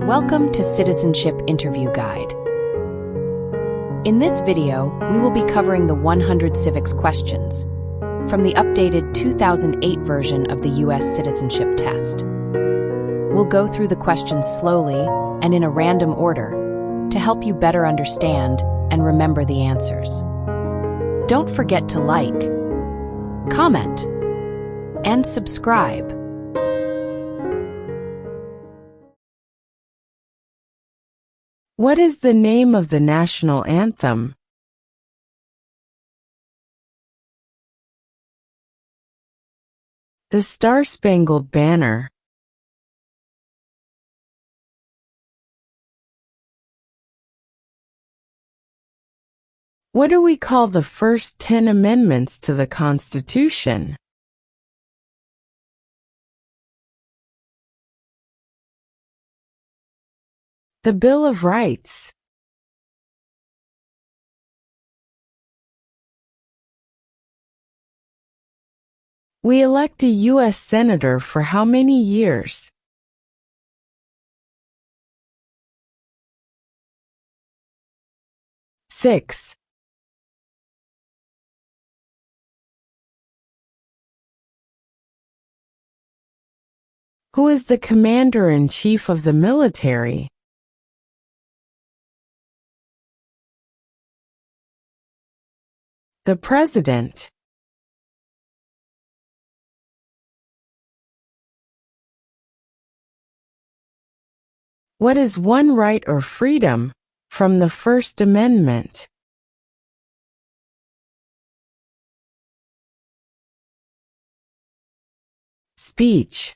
Welcome to Citizenship Interview Guide. In this video, we will be covering the 100 civics questions from the updated 2008 version of the U.S. citizenship test. We'll go through the questions slowly and in a random order to help you better understand and remember the answers. Don't forget to like, comment, and subscribe. What is the name of the national anthem? The Star-Spangled Banner. What do we call the first 10 amendments to the Constitution? The Bill of Rights. We elect a U.S. Senator for how many years? Six. Who is the Commander-in-Chief of the military? The President. What is one right or freedom from the First Amendment? Speech.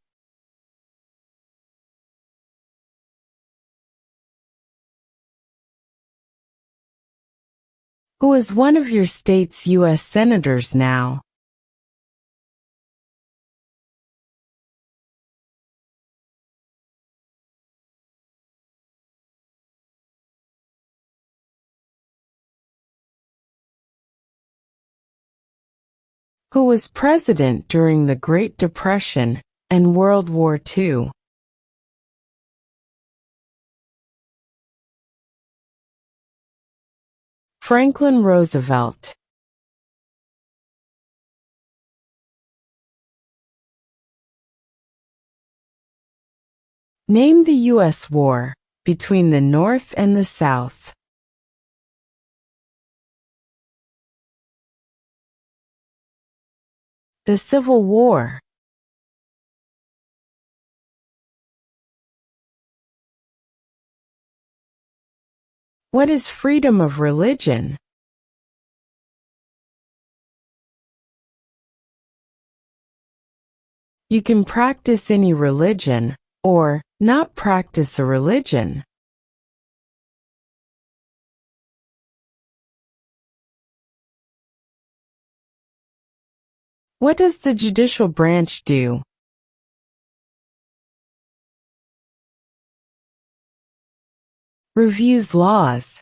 Who is one of your state's U.S. senators now? Who was president during the Great Depression and World War II? Franklin Roosevelt. Name the U.S. war between the North and the South. The Civil War. What is freedom of religion? You can practice any religion, or not practice a religion. What does the judicial branch do? Reviews laws.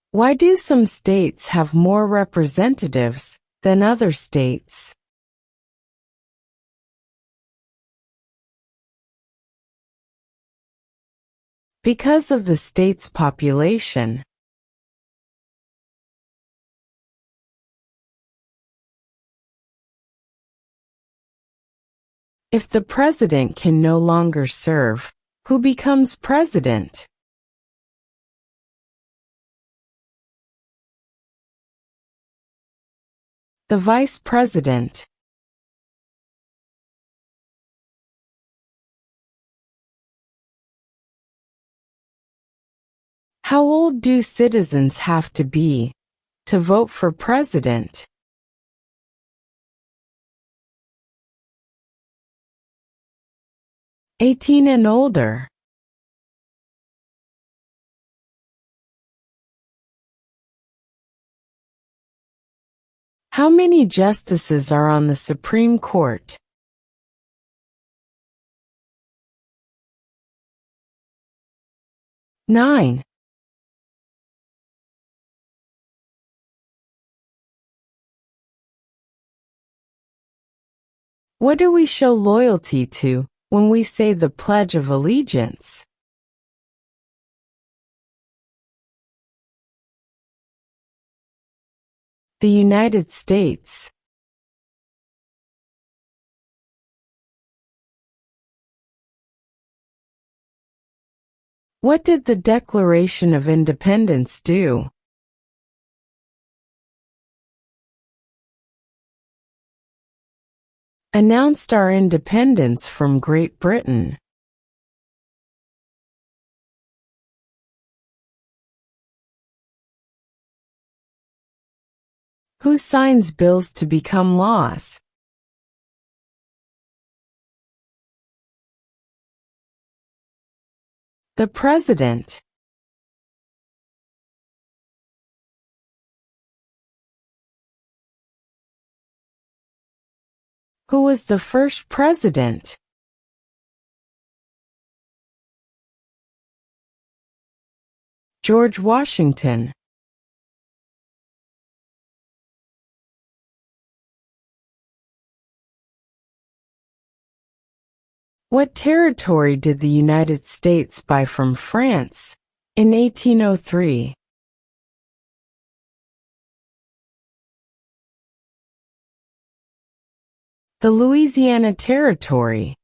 Why do some states have more representatives than other states? Because of the state's population. If the president can no longer serve, who becomes president? The vice president. How old do citizens have to be to vote for president? 18 and older. How many justices are on the Supreme Court? 9. What do we show loyalty to when we say the Pledge of Allegiance? The United States. What did the Declaration of Independence do? Announced our independence from Great Britain. Who signs bills to become laws? The President. Who was the first president? George Washington. What territory did the United States buy from France in 1803? The Louisiana Territory.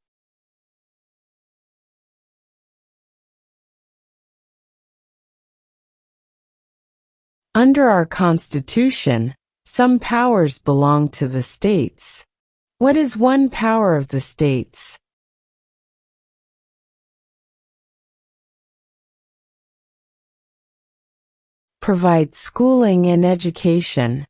Under our Constitution, some powers belong to the states. What is one power of the states? Provide schooling and education.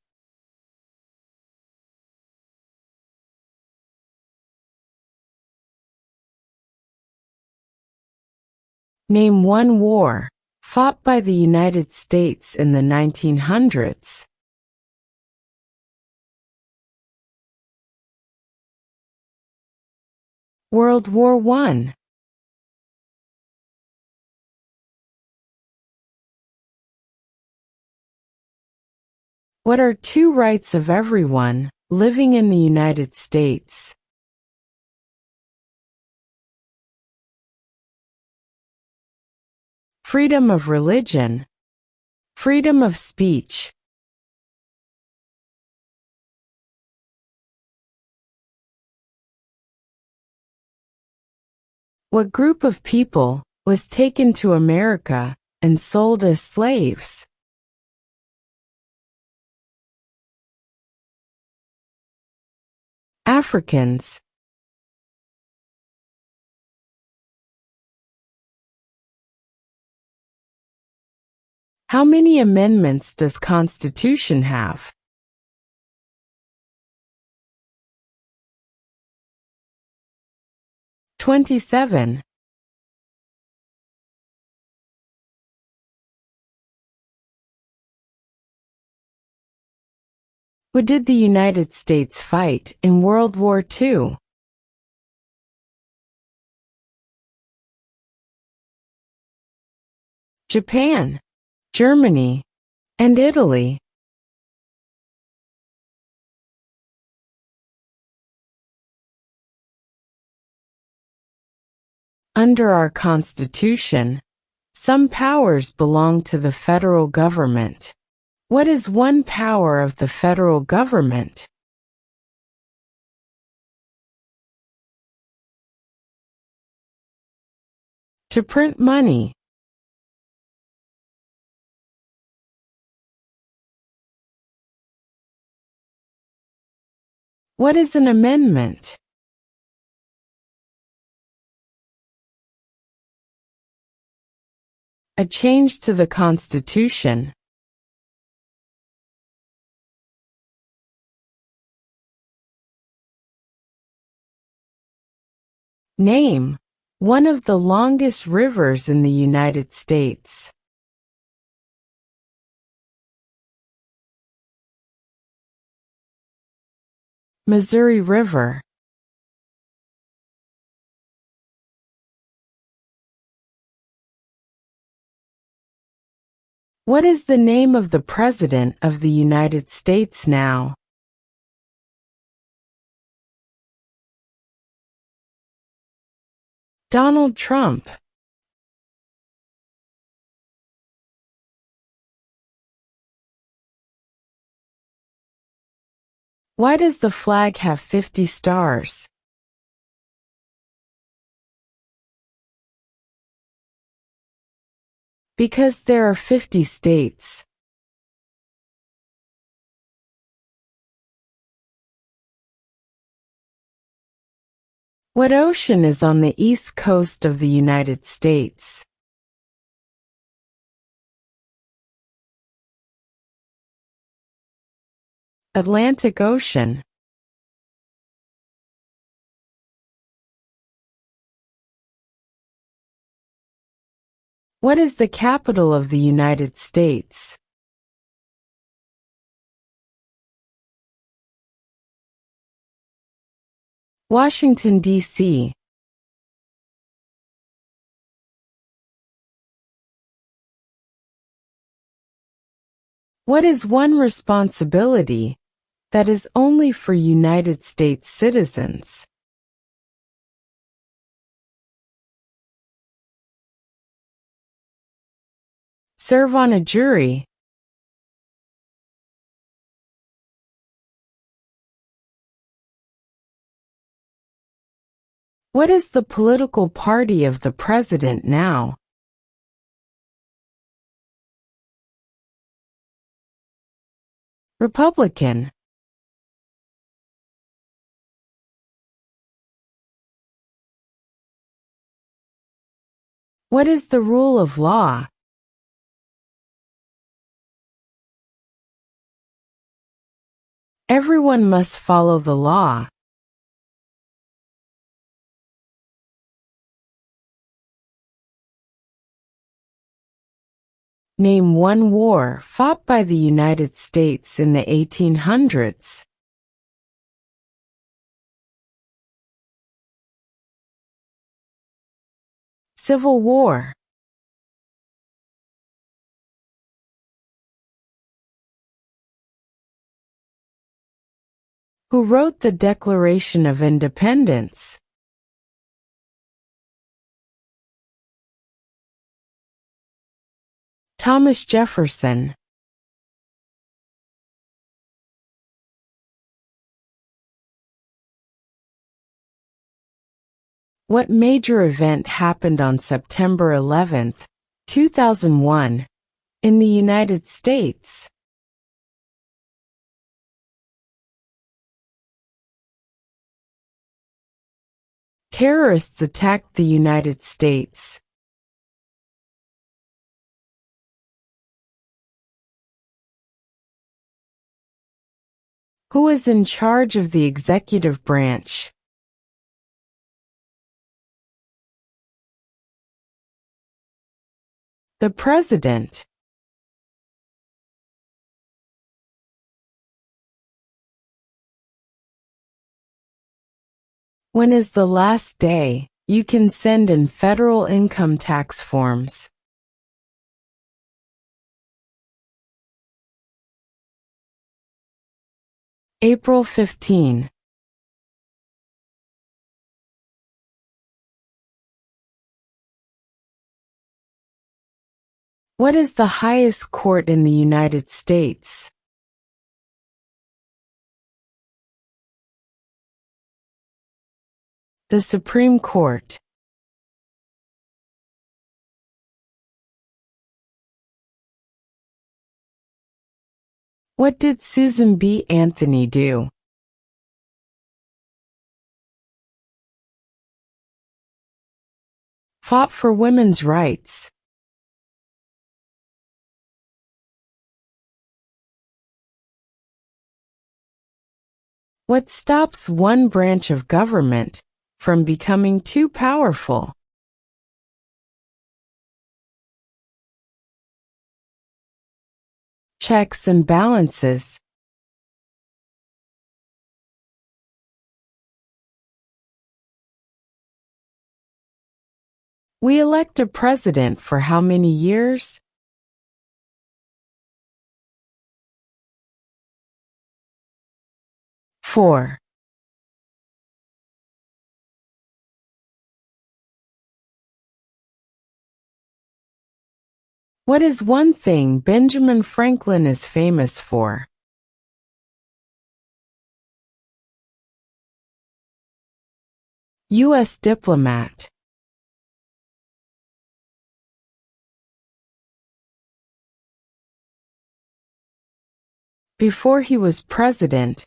Name one war fought by the United States in the 1900s. World War I. What are two rights of everyone living in the United States? Freedom of religion. Freedom of speech. What group of people was taken to America and sold as slaves? Africans. How many amendments does Constitution have? 27. What did the United States fight in World War II? Japan, Germany, and Italy. Under our Constitution, some powers belong to the federal government. What is one power of the federal government? To print money. What is an amendment? A change to the Constitution. Name one of the longest rivers in the United States. Missouri River. What is the name of the President of the United States now? Donald Trump. Why does the flag have 50 stars? Because there are 50 states. What ocean is on the east coast of the United States? Atlantic Ocean. What is the capital of the United States? Washington, D.C. What is one responsibility that is only for United States citizens? Serve on a jury. What is the political party of the president now? Republican. What is the rule of law? Everyone must follow the law. Name one war fought by the United States in the 1800s. Civil War. Who wrote the Declaration of Independence? Thomas Jefferson. What major event happened on September 11, 2001, in the United States? Terrorists attacked the United States. Who is in charge of the executive branch? The President. When is the last day you can send in federal income tax forms? April 15. What is the highest court in the United States? The Supreme Court. What did Susan B. Anthony do? Fought for women's rights. What stops one branch of government from becoming too powerful? Checks and balances. We elect a president for how many years? 4. What is one thing Benjamin Franklin is famous for? U.S. diplomat. Before he was president,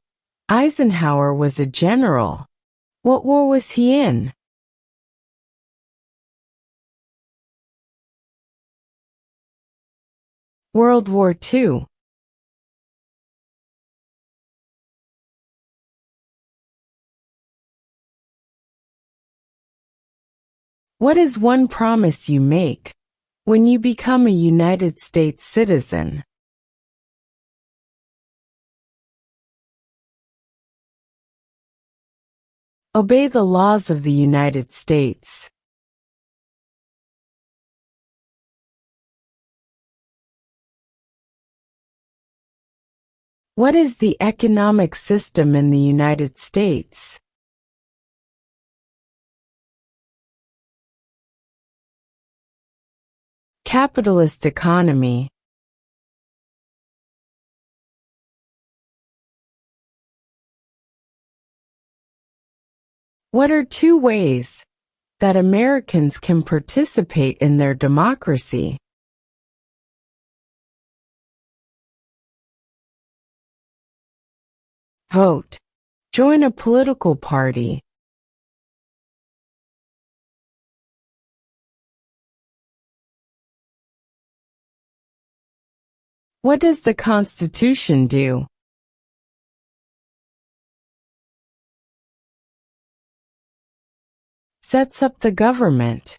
Eisenhower was a general. What war was he in? World War II. What is one promise you make when you become a United States citizen? Obey the laws of the United States. What is the economic system in the United States? Capitalist economy. What are two ways that Americans can participate in their democracy? Vote. Join a political party. What does the Constitution do? Sets up the government.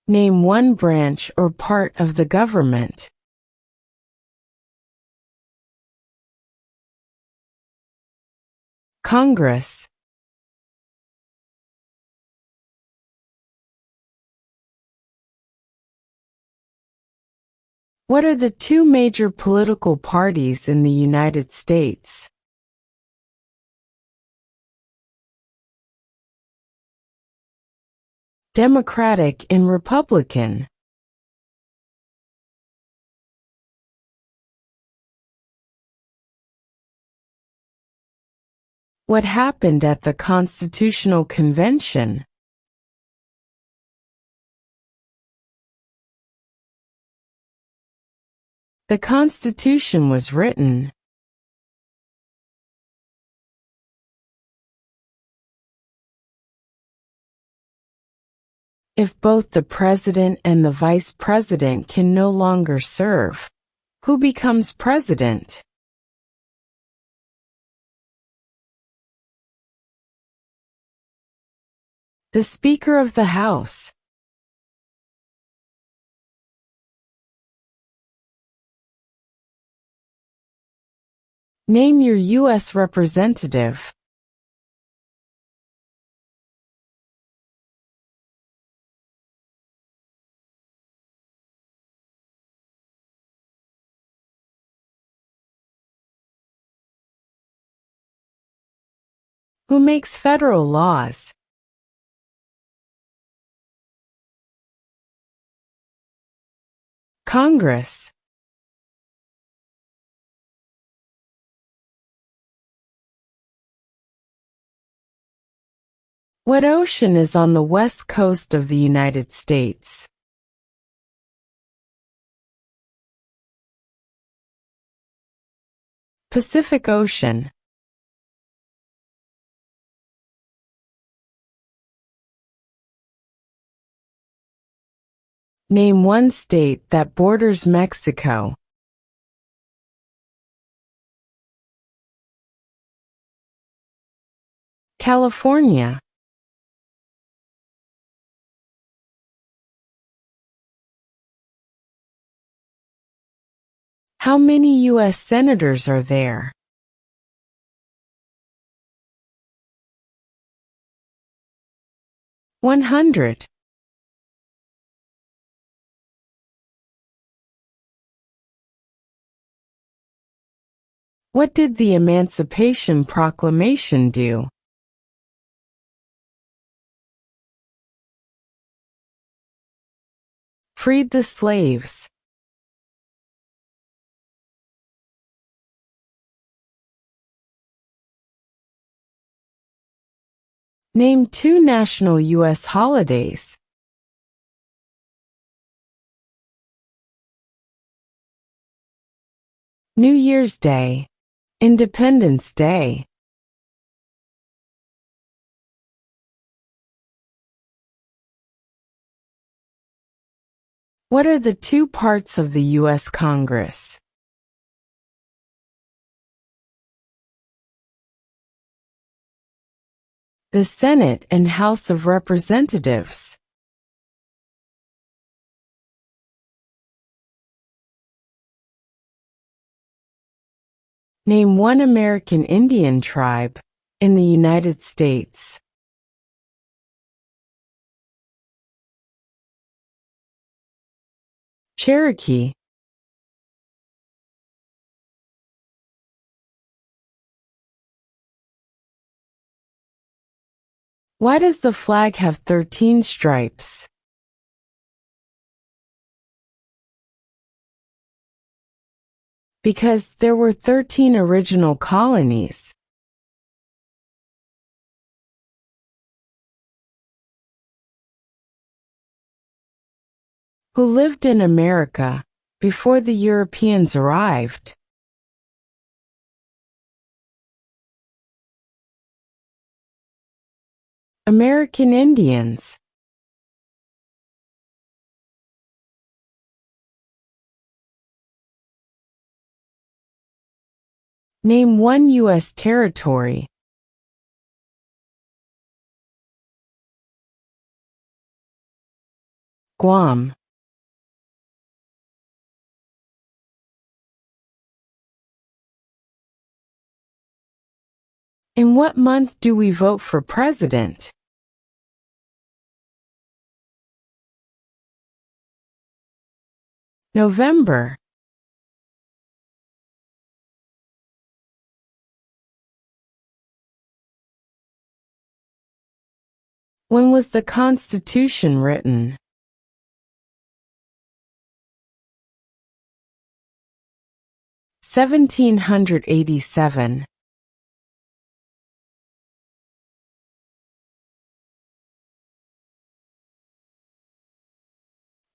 Name one branch or part of the government. Congress. What are the two major political parties in the United States? Democratic and Republican. What happened at the Constitutional Convention? The Constitution was written. If both the president and the vice president can no longer serve, who becomes president? The Speaker of the House. Name your U.S. representative. Who makes federal laws? Congress. What ocean is on the west coast of the United States? Pacific Ocean. Name one state that borders Mexico. California. How many U.S. senators are there? $100. What did the Emancipation Proclamation do? freed the slaves. Name 2 national U.S. holidays. New Year's Day, Independence Day. What are the 2 parts of the U.S. Congress? The Senate and House of Representatives. Name 1 American Indian tribe in the United States. Cherokee. Why does the flag have 13 stripes? Because there were 13 original colonies. Who lived in America before the Europeans arrived? American Indians. Name 1 U.S. territory. Guam. In what month do we vote for president? November. When was the Constitution written? (1787).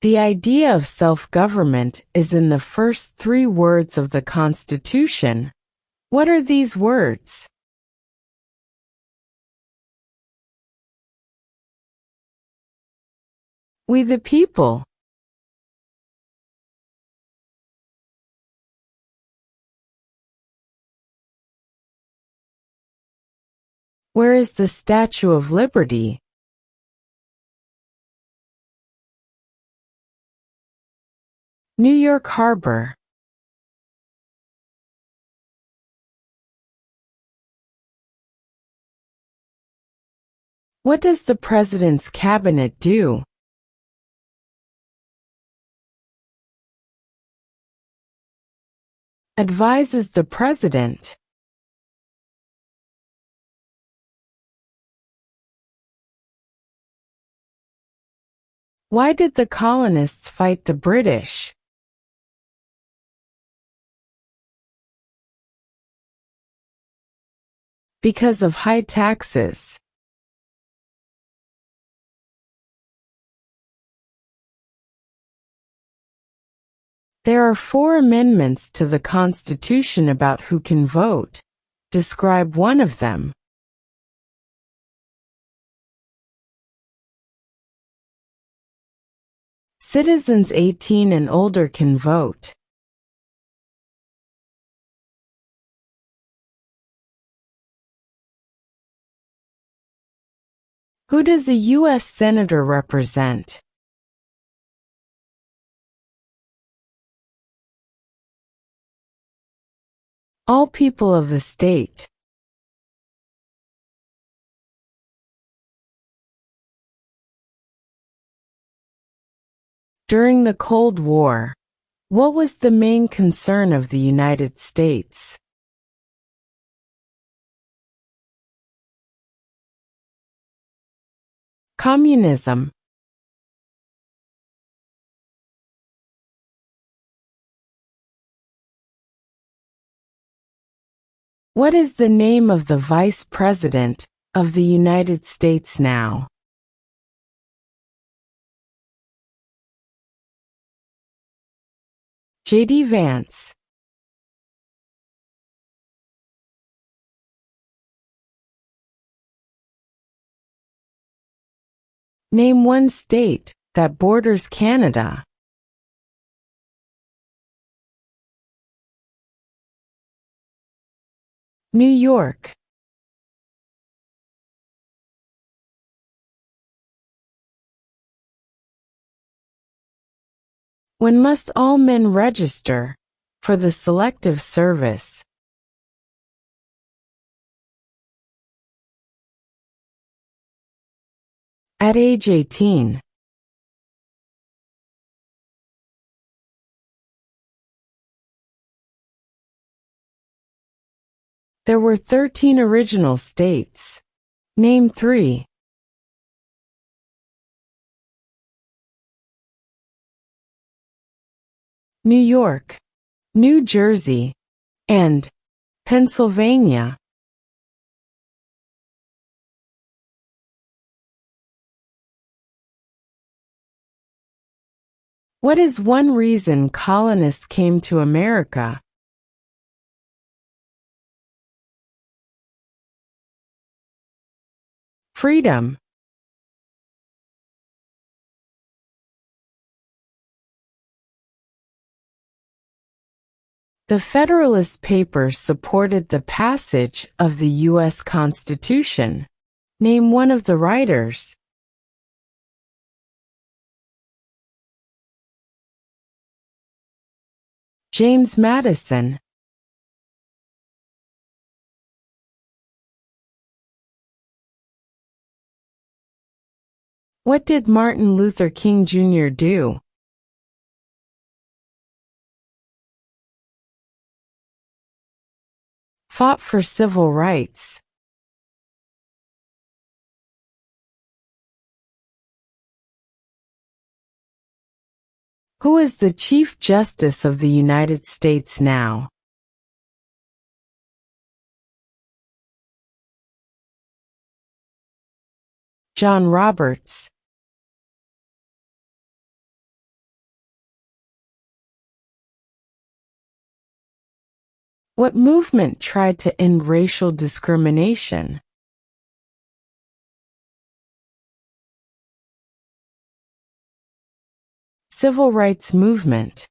The idea of self-government is in the first 3 words of the Constitution. What are these words? We the people. Where is the Statue of Liberty? New York Harbor. What does the President's Cabinet do? Advises the President. Why did the colonists fight the British? Because of high taxes. There are 4 amendments to the Constitution about who can vote. Describe one of them. Citizens 18 and older can vote. Who does a U.S. Senator represent? All people of the state. During the Cold War, what was the main concern of the United States? Communism. What is the name of the Vice President of the United States now? J.D. Vance. Name one state that borders Canada. New York. When must all men register for the Selective Service? At age 18. There were 13 original states. Name 3. New York, New Jersey, and Pennsylvania. What is one reason colonists came to America? Freedom. The Federalist Papers supported the passage of the U.S. Constitution. Name one of the writers. James Madison. What did Martin Luther King Jr. do? Fought for civil rights. Who is the Chief Justice of the United States now? John Roberts. What movement tried to end racial discrimination? Civil rights movement.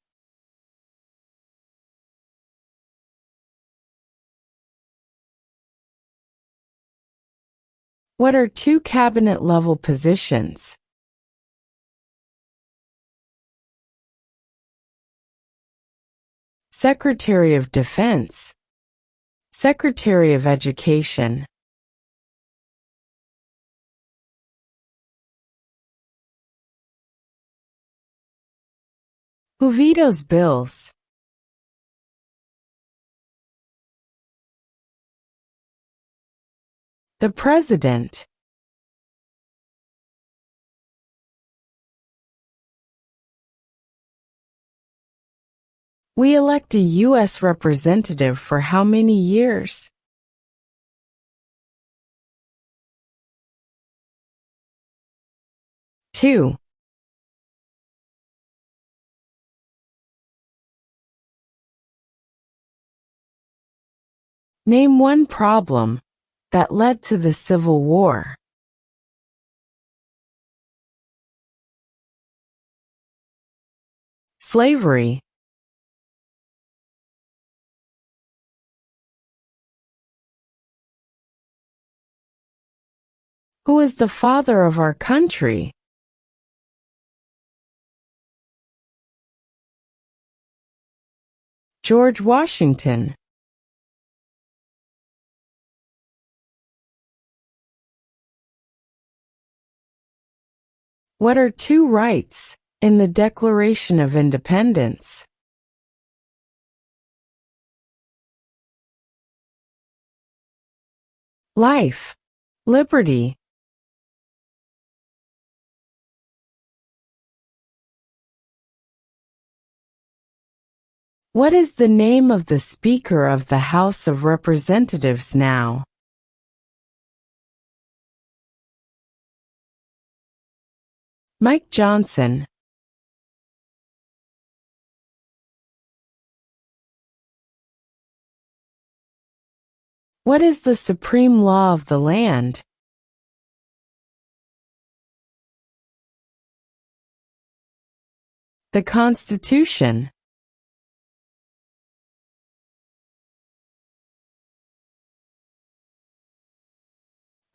What are 2 cabinet-level positions? Secretary of Defense, Secretary of Education. Who vetoes bills? The President. We elect a U.S. representative for how many years? Two. Name one problem that led to the Civil War. Slavery. Who is the father of our country? George Washington. What are 2 rights in the Declaration of Independence? Life, liberty. What is the name of the Speaker of the House of Representatives now? Mike Johnson. What is the supreme law of the land? The Constitution.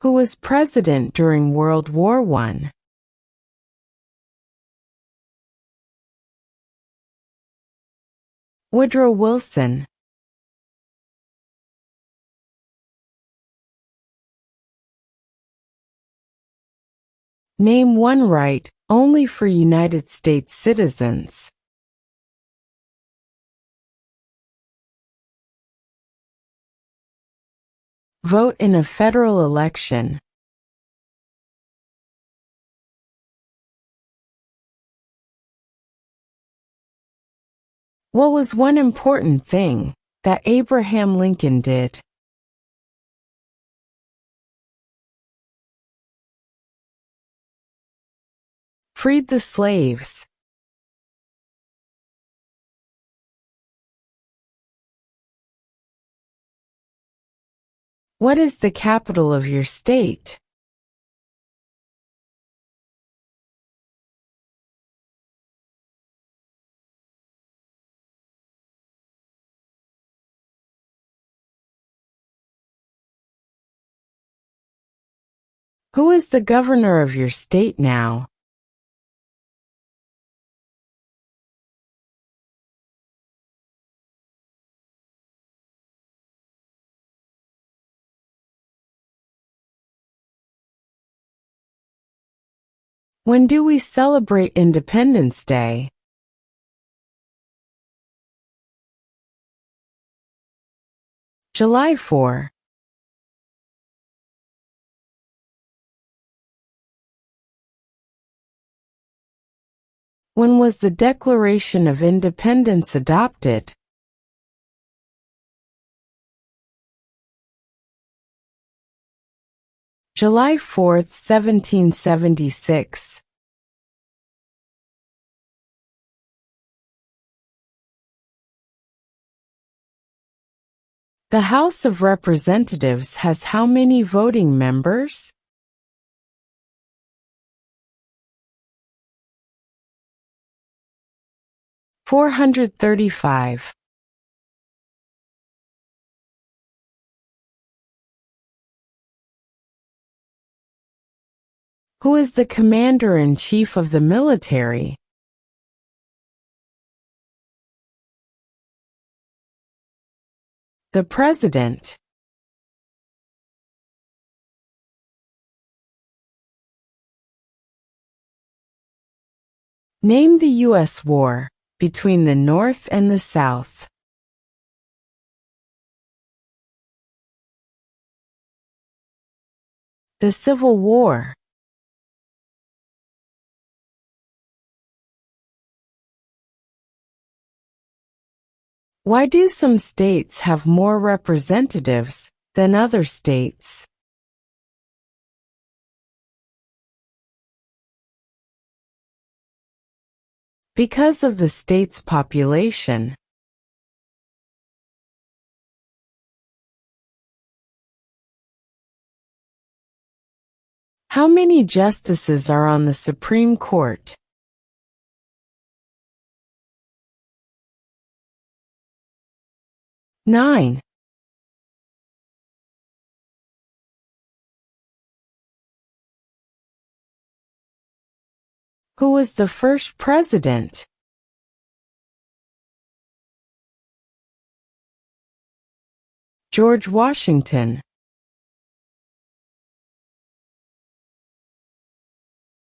Who was president during World War I? Woodrow Wilson. Name one right, only for United States citizens. Vote in a federal election. What was one important thing that Abraham Lincoln did? Freed the slaves. What is the capital of your state? Who is the governor of your state now? When do we celebrate Independence Day? July 4. When was the Declaration of Independence adopted? July 4, 1776. The House of Representatives has how many voting members? $435. Who is the Commander-in-Chief of the military? The President. Name the U.S. war between the North and the South. The Civil War. Why do some states have more representatives than other states? Because of the state's population. How many justices are on the Supreme Court? 9. Who was the first president? George Washington.